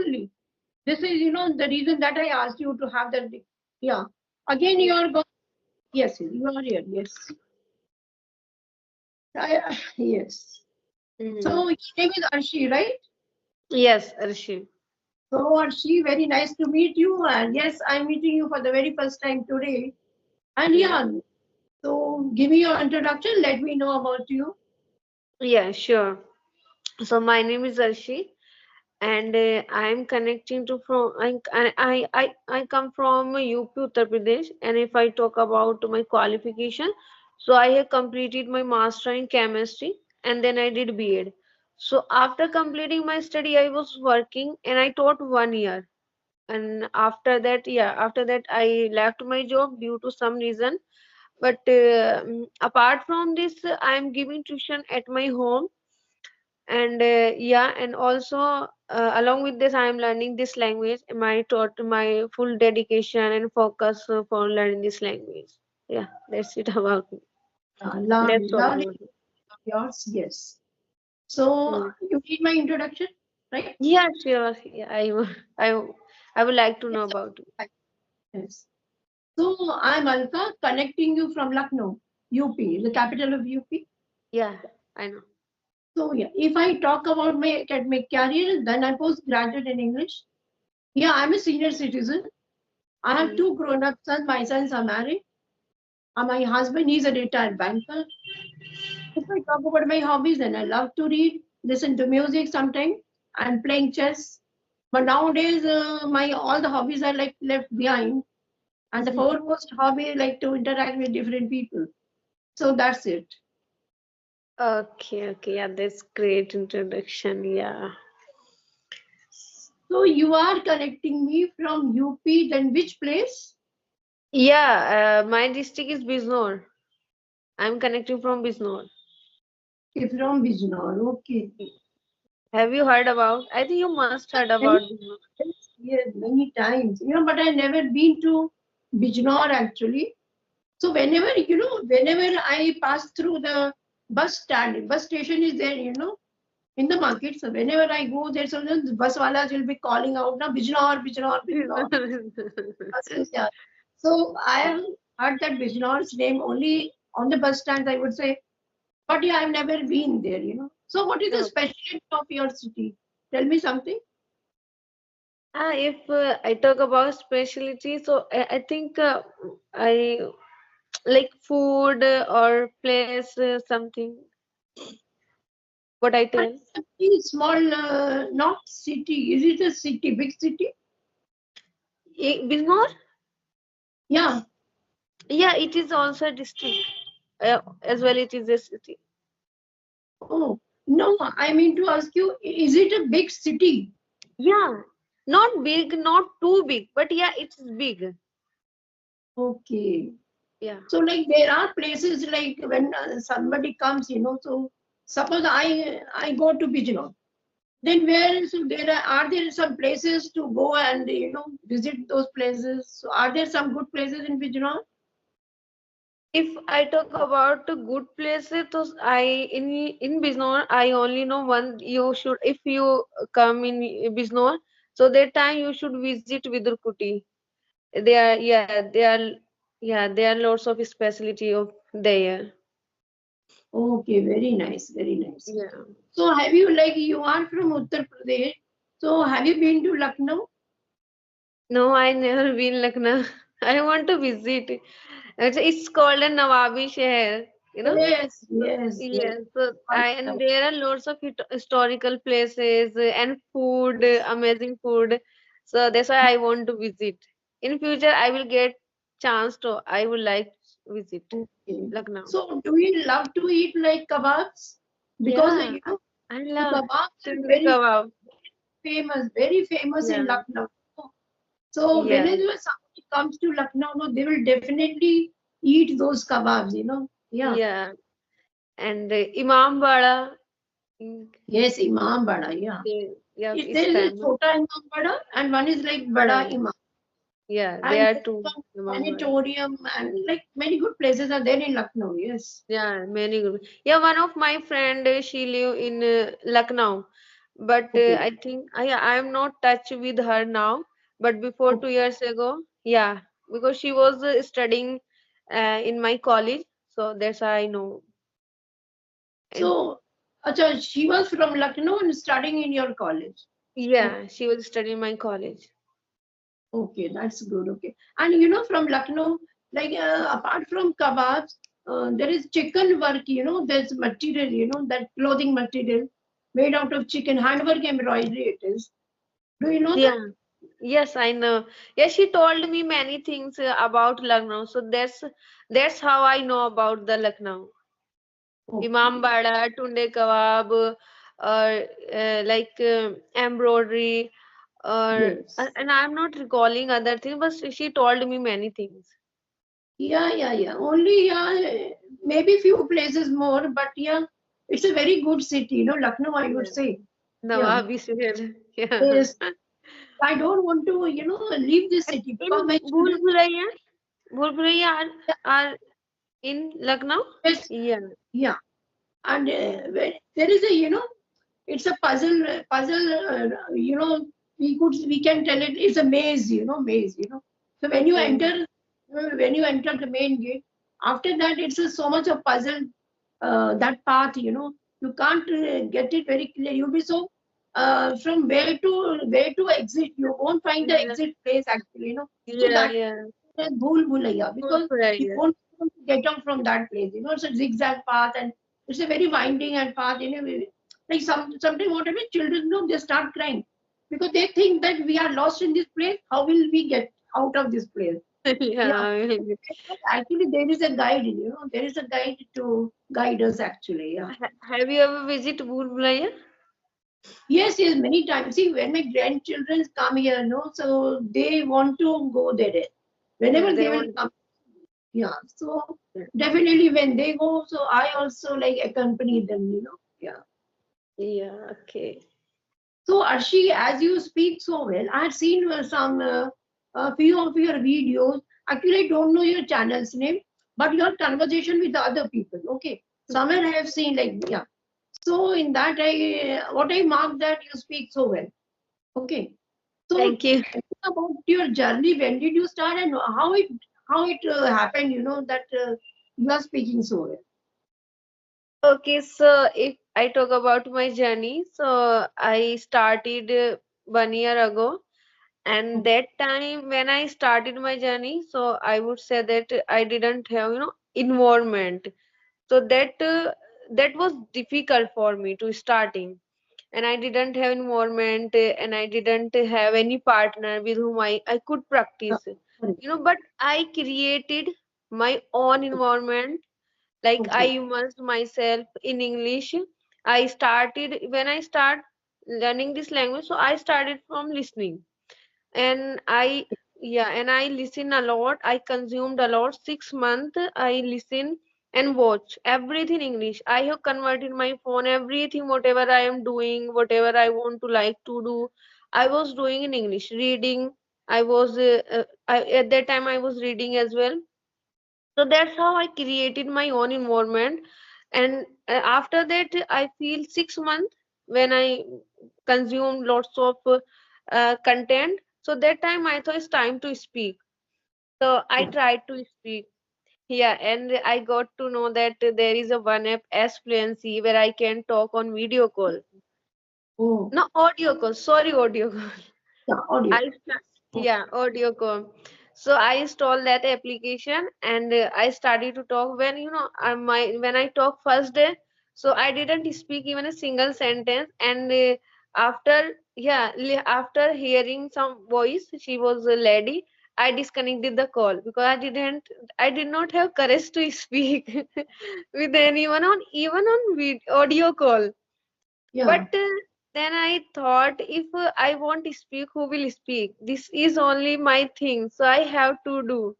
only. This is, the reason that I asked you to have that. Yeah. Again, you are going. Yes, you are here. Yes. Yes. So, your name is Arshi, right? Yes, Arshi. So, Arshi, very nice to meet you. And yes, I'm meeting you for the very first time today. And yeah, so give me your introduction. Let me know about you. Yeah, sure. So my name is Arshi, and I am connecting to from I come from UP Uttar Pradesh, and if I talk about my qualification, so I have completed my master in chemistry, and then I did B.Ed. So after completing my study, I was working and I taught 1 year, and after that I left my job due to some reason. But apart from this, I am giving tuition at my home, and and also along with this I am learning this language. My taught my full dedication and focus for learning this language. Yeah, that's it about me. Lovely, That's all lovely about me. of yours. Yes. So Mm. you need my introduction, right? Yeah, sure. Yeah, I would like to know Yes. about it. Yes. So I'm Alka, connecting you from Lucknow, UP, the capital of UP. Yeah, I know. So yeah, if I talk about my academic career, then I postgraduate in English. Yeah, I'm a senior citizen. I have Mm. two grown-up sons. My sons are married. My husband, he's a retired banker. If I talk about my hobbies, then I love to read, listen to music sometimes, and playing chess. But nowadays, my all the hobbies are like left behind, and the foremost hobby is like to interact with different people. So that's it. Okay, okay, yeah, that's great introduction. Yeah. So you are connecting me from UP, then which place? Yeah, my district is Biznor. I'm connecting from Biznor. Okay, from Bijnor. Okay. Have you heard about? I think you must heard Many about Biznor. times, yes, many times. But I never been to Bijnor actually. So whenever I pass through the bus stand, bus station is there, in the market. So whenever I go there, so the bus walas will be calling out, na Bijnor, Bijnor, Bijnor. Yeah. So I have heard that Bijnor's name only on the bus stands, I would say. But yeah, I've never been there. So what is the Oh. specialty of your city? Tell me something. If I talk about specialty, so I think I like food or place something. What I But tell? it's a very small, not city. Is it a city, big city? Biznor? Yeah. Yeah, it is also a district. As well, it is a city. Oh, no, I mean to ask you, is it a big city? Yeah, not big, not too big, but yeah, it's big. Okay. Yeah. So, like, there are places like when somebody comes, so suppose I go to Bijnor, then so are there some places to go and visit those places? So, are there some good places in Bijnor? If I talk about the good places, so in Biznor, I only know one. You should, if you come in Biznor, so that time you should visit Vidurkuti. There are lots of specialty of there. Okay, very nice, very nice. Yeah. So, have you you are from Uttar Pradesh? So, have you been to Lucknow? No, I never been Lucknow. I want to visit. It's called a Nawabi Sheher, you know. Yes, yes, yes. Yes, so and there are lots of historical places and food, amazing food. So that's why I want to visit. In future, I will get chance to. I would like visit Okay. Lucknow. So, do you love to eat like kebabs? Because Yeah, I the love kebabs are chili very kebab. very famous in Yeah, Lucknow. So, yeah, whenever somebody comes to Lucknow, no, they will definitely eat those kebabs. Yeah. yeah. And Imam Bada, mm, Yes, Imam Bada. Yeah. yeah, it's There is a famous. Chota Imam Bada and one is like Bada Yeah, Imam. yeah. And There are there is two some Imam Bada. planetarium and like many good places are there in Lucknow. Yes. Yeah, many good. Yeah, one of my friend, she live in Lucknow, but Okay. I think I'm not touch with her now. But before Okay. 2 years ago, yeah, because she was studying in my college, so that's how I know. And So, acha, she was from Lucknow and studying in your college. Okay. yeah, she was studying in my college. Okay, that's good. Okay. And from Lucknow, like apart from kebabs, there is chicken work, there's material, that clothing material made out of chicken, handwork embroidery it is. Do you know that? Yeah, yes, I know. Yeah, she told me many things about Lucknow, so that's how I know about the Lucknow. Okay. Imambada, Tunde Kebab, or like embroidery, or Yes. and I'm not recalling other things, but she told me many things. Yeah, yeah, yeah. Only, yeah, maybe few places more, but yeah, it's a very good city, Lucknow, I would Yeah, say. Yeah. Nawabi Sahel. Yeah. Yes. I don't want to, leave this city In because my Bhul children, Bhulaiya, Bhul Bhulaiya are in Lucknow. yes, Yeah. yeah. And there is a, it's a puzzle, we can tell it, it's a maze, maze, so Okay. when you enter the main gate, after that it's so much of puzzle, that path, you can't get it very clear. You'll be so, from where to exit, you won't find the Yeah. exit place actually, so Yeah. that Yeah. bhool bhulaiya, Bhul because you Bhulaiya. won't be able to get out from that place. It's a zigzag path and it's a very winding and path. Like sometimes what happens, children know they start crying because they think that we are lost in this place. How will we get out of this place? Yeah. Yeah. Actually, there is a guide. There is a guide to guide us. Actually, yeah. Have you ever visited Bhul Bhulaiya? Yes, yes, many times. See, when my grandchildren come here, no, so they want to go there. Yeah, Whenever they they will want. come. Yeah, so definitely when they go, so I also like accompany them, Yeah. Yeah. Okay. So Arshi, as you speak so well, I had seen some a few of your videos. Actually, I don't know your channel's name, but your conversation with the other people. Okay, somewhere I have seen like, yeah. So in that I marked that you speak so well. Okay. So Thank you. tell me about your journey. When did you start and how it happened? That you are speaking so well. Okay, so if I talk about my journey, so I started 1 year ago, and that time when I started my journey, so I would say that I didn't have, environment. So that was difficult for me to starting, and I didn't have environment, and I didn't have any partner with whom I could Yeah, practice. correct. But I created my own environment, like I Okay. immersed myself in English. I started when I start learning this language, so I started from listening, and I listen a lot. I consumed a lot. 6 months I listen and watch everything English. I have converted my phone, everything, whatever I am doing, whatever I want to like to do, I was doing in English. Reading, I was at that time I was reading as well. So that's how I created my own environment. And after that I feel 6 months when I consumed lots of content, so that time I thought it's time to speak. So I Yeah. tried to speak. Yeah, and I got to know that there is a one app S Fluency where I can talk on video call. Oh, No, audio call, sorry, audio call. yeah, audio. I yeah, audio call. So I installed that application, and I started to talk. When when I talk first day, so I didn't speak even a single sentence. And after hearing some voice, she was a lady. I disconnected the call because I did not have courage to speak with anyone on even on audio call. Yeah. But then I thought, if I want to speak, who will speak? This is only my thing, so I have to do.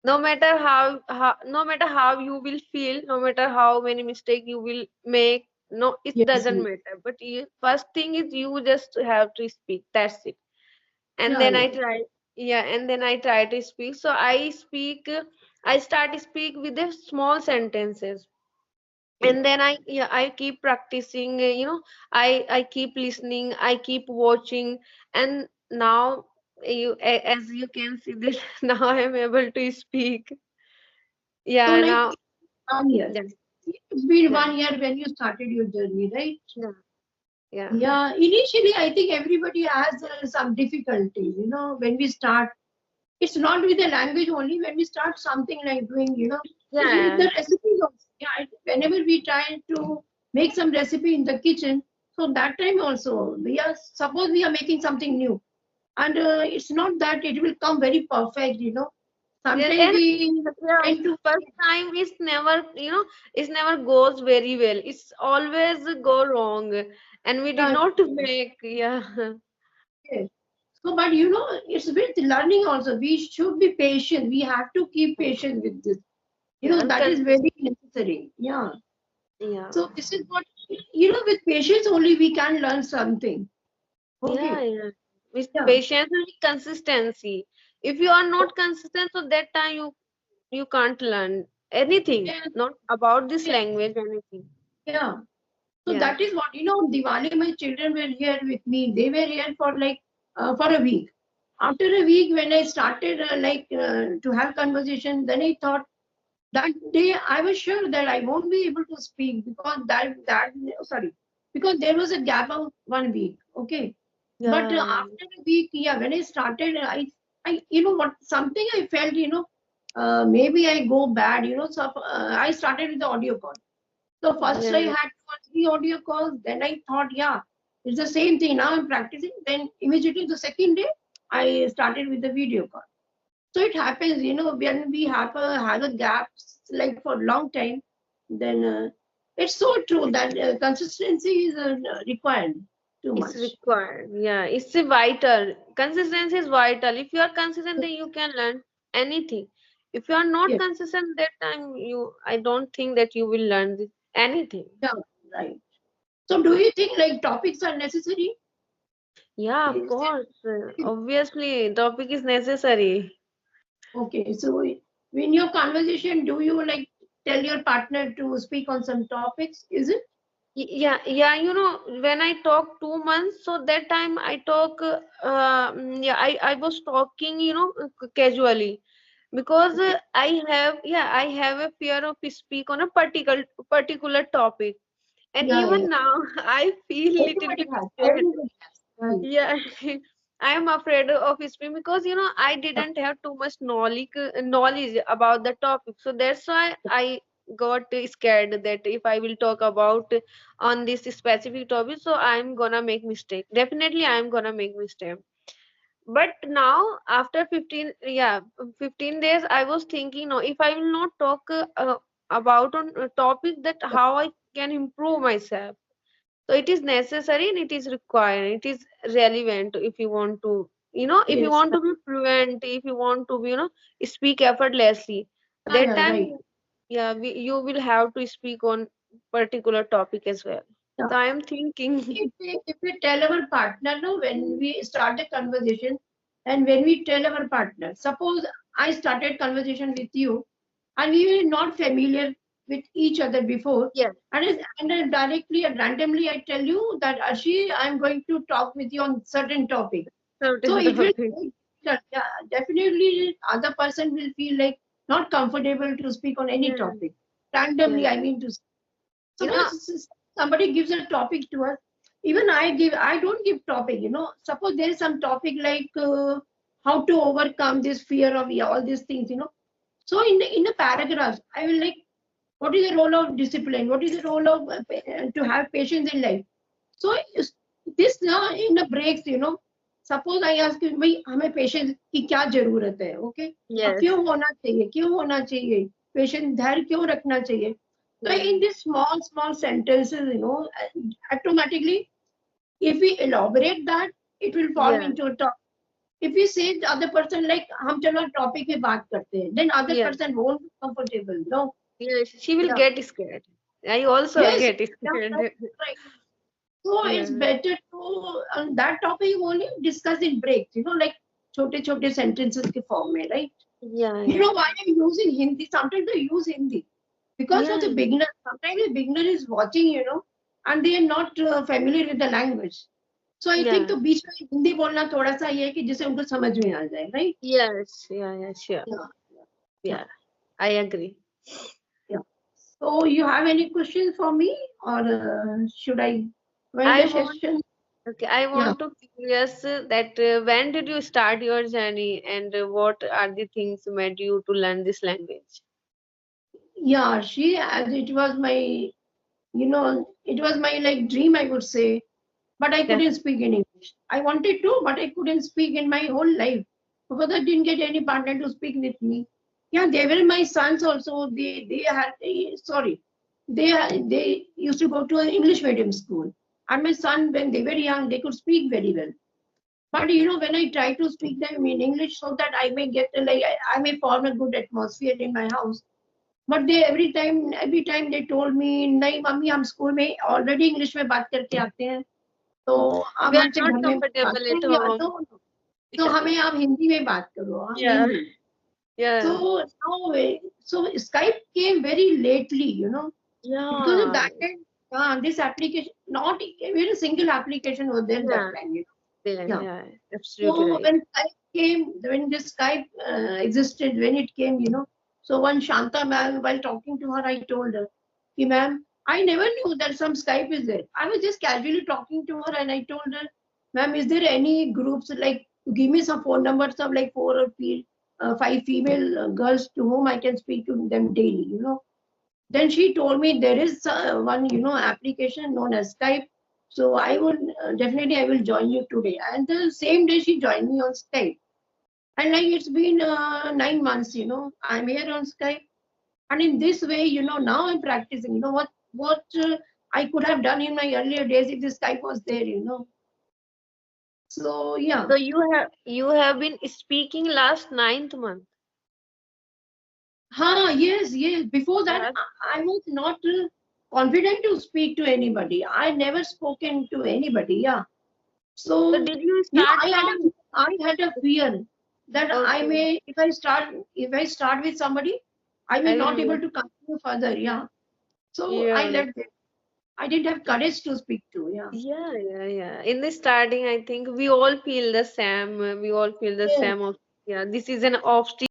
No matter how you will feel, no matter how many mistakes you will make, no, it Yes. doesn't Yes. matter. But first thing is you just have to speak. That's it. And Yeah. then Yeah. I try, yeah, and then I try to speak. So I speak. I start to speak with the small sentences. And then I keep practicing, I keep listening, I keep watching, and now as you can see that now I am able to speak. So Yeah, like now. 1 year. Yeah, It's been yeah, 1 year when you started your journey, right? yeah, yeah, Yeah, initially I think everybody has some difficulties, when we start. It's not with the language only. When we start something like doing, it's with yeah. the recipes also. Yeah, whenever we try to make some recipe in the kitchen, so that time also suppose we are making something new, and it's not that it will come very perfect. Yeah, Sometimes and we yeah, tend to first time is never, it never goes very well. It's always go wrong, and we did uh, not make. Yeah, yes. So, but it's with learning also. We should be patient. We have to keep patient with this. yeah, and That is very necessary. Yeah. yeah, So this is what, with patience only we can learn something. yeah, Okay. yeah. With Yeah. patience and consistency. If you are not consistent, so that time you can't learn anything, Yeah. not about this Yeah. language, anything. Yeah. So Yeah. that is what, Diwali, my children were here with me. They were here for like, for a week. After a week, when I started to have conversation, then I thought that day I was sure that I won't be able to speak because sorry, because there was a gap of 1 week. Okay. But Yeah, yeah. after a week, yeah, when I started, I, what, something I felt, maybe I go bad, so I started with the audio call. So first I Yeah. had 2 or 3 audio calls. Then I thought, yeah, it's the same thing. Now I'm practicing. Then immediately the second day, I started with the video call. So it happens, when we have a gap like for a long time, then it's so true that consistency is required too It's much. required. Yeah, it's a vital. Consistency is vital. If you are consistent, then you can learn anything. If you are not Yes, consistent, that time I don't think that you will learn anything. yeah, right. So do you think like topics are necessary? Yeah, of Is it- course. Obviously, topic is necessary. Okay, so in your conversation, do you like tell your partner to speak on some topics? Is it? Yeah, yeah, when I talk 2 months, so that time I talk, yeah, I was talking, casually, because Okay. I have a fear of speak on a particular topic, and Yeah, yeah. even now I feel little Everybody bit has. scared. Everybody has. Right. Yeah, I am afraid of speaking because I didn't have too much knowledge about the topic, so that's why I got scared that if I will talk about on this specific topic, so I'm gonna make mistake. Definitely, I'm gonna make mistake. But now after 15 days, I was thinking, no, if I will not talk about on a topic, that how I can improve myself. So it is necessary and it is required. It is relevant if you want to, if you Yes. want to be fluent, if you want to be, speak effortlessly. Yeah, That yeah, time, right. yeah, you will have to speak on particular topic as well. Yeah. So I am thinking, If we tell our partner, no, when we start the conversation, and when we tell our partner, suppose I started conversation with you, and we were not familiar with each other before, yes, and then directly and randomly I tell you that Arshi, I'm going to talk with you on certain topic. So certain it will, topic. yeah, definitely other person will feel like not comfortable to speak on any Yeah, topic. yeah. Randomly, I mean to You know, suppose somebody gives a topic to us, even I don't give topic, suppose there is some topic like how to overcome this fear of, yeah, all these things, so in a paragraph I will like, what is the role of discipline, what is the role of to have patience in life. So this in the breaks, suppose I ask you, भाई हमें patience की क्या जरूरत है, okay, और yes. क्यों होना चाहिए पेशेंस, धैर्य क्यों रखना चाहिए. So Yeah, in these small sentences, automatically, if we elaborate that, it will form yeah, into a topic. If we say the other person like हम चलो topic पे बात करते हैं, then other yeah, person won't be comfortable. No, yes. She will yeah, get scared. I also yes, get yeah, scared. right. So it's Yeah, better to on that topic only discuss in breaks. Like छोटे छोटे sentences के form में, right? yeah, You yeah. know why I'm using Hindi? Sometimes I use Hindi. because of the Yeah. beginner. Sometimes the beginner is watching, you know, and they are not familiar with the language. So I think Yeah. तो बीच में हिंदी बोलना थोड़ा सा ये है कि जिससे उनको समझ में आ जाए, right? Yes. Yeah. Yeah. Sure. Yeah, yeah, Yeah. I agree. yeah. So you have any questions for me, or should I end I the want. session? Okay. I Yeah. want to curious that when did you start your journey and what are the things made you to learn this language? Yeah, she, as it was my, you know, it was my like dream, I would say, but I Yeah. couldn't speak in English. I wanted to, but I couldn't speak in my whole life because I didn't get any partner to speak with me. Yeah, they were my sons also. They had sorry, they used to go to an English medium school, and my son when they were young they could speak very well. But you know, when I try to speak them in English so that I may get like I may form a good atmosphere in my house, but they every time they told me नहीं mummy हम school में already English में बात करके आते हैं तो आप We are हमसे not घर में बात comfortable at नहीं या home. तो हमें आप हिंदी में बात करो हाँ Yeah. Hindi Yeah. so now so Skype came very lately you know because of Yeah. that time this application not even a single application was there that Yeah. time you Yeah. know yeah Yeah. Absolutely so right. when this Skype existed, when it came, you know, so one Shanta ma'am, while talking to her, I told her, "Ki ma'am, I never knew that some Skype is there. I was just casually talking to her and I told her, ma'am, is there any groups like, give me some phone numbers of like five female girls to whom I can speak to them daily, you know. Then she told me there is one, you know, application known as Skype. So I will definitely I will join you today. And the same day she joined me on Skype. And like it's been 9 months, you know, I'm here on Skype. And in this way, you know, now I'm practicing. You know what I could have done in my earlier days if this Skype was there, you know. So yeah, So you have been speaking last 9th month. yes. Before that, Yeah. I was not confident to speak to anybody. I never spoken to anybody. Yeah. So So, did you you know, start madam? I had a fear that I Okay. may, if I start with somebody, I may I not will. able to continue further. Yeah. So I Yeah. let them. I didn't have courage to speak to. Yeah. Yeah. Yeah. Yeah. In the starting, I think we all feel the same. We all feel the Yes. same of, yeah. This is an obstacle